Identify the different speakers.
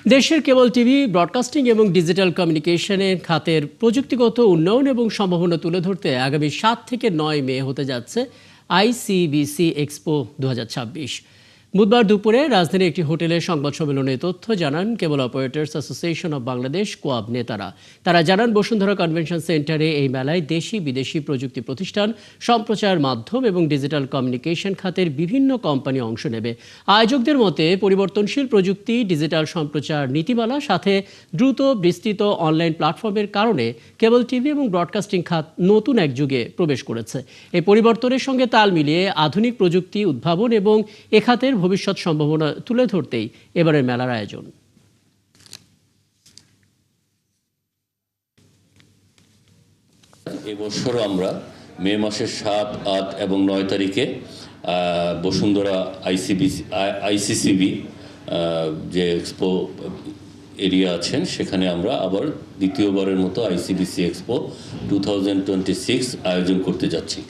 Speaker 1: দেশের cable TV, broadcasting এবং digital কমিউনিকেশনের খাতের প্রযুক্তিগত উন্নয়ন এবং সম্ভাবনা তুলে ধরতে আগামী ৭ থেকে ৯ মে হতে যাচ্ছে আইসিবিসি এক্সপো ২০২৬। বুধবার দুপুরে রাজধানীর একটি হোটেলের সংবাদ সম্মেলনে তথ্য জানান কেবল অপারেটর্স অ্যাসোসিয়েশন অব বাংলাদেশ কোয়াব নেতারা। তারা জানান, বসুন্ধরা কনভেনশন সেন্টারে এই মেলায় দেশি বিদেশি প্রযুক্তি প্রতিষ্ঠান, সম্প্রচার মাধ্যম এবং ডিজিটাল কমিউনিকেশন খাতের বিভিন্ন কোম্পানি অংশ নেবে। আয়োজকদের মতে পরিবর্তনশীল প্রযুক্তি, ডিজিটাল সম্প্রচার নীতিমালা সাথে দ্রুত বিস্তৃত অনলাইন প্ল্যাটফর্মের কারণে কেবল টিভি এবং ব্রডকাস্টিং খাত নতুন এক যুগে প্রবেশ করেছে। এই পরিবর্তনের সঙ্গে তাল মিলিয়ে আধুনিক প্রযুক্তি উদ্ভাবন এবং এ খাতের ভবিষ্যৎ সম্ভাবনা তুলে ধরতেই এবারের মেলার আয়োজন।
Speaker 2: এবছর আমরা মে মাসের ৭, ৮ এবং ৯ তারিখে বসুন্ধরা আইসিসিবি যে এক্সপো এরিয়া আছেন সেখানে আমরা আবার দ্বিতীয়বারের মতো আইসিবিসি এক্সপো 2026 আয়োজন করতে যাচ্ছি।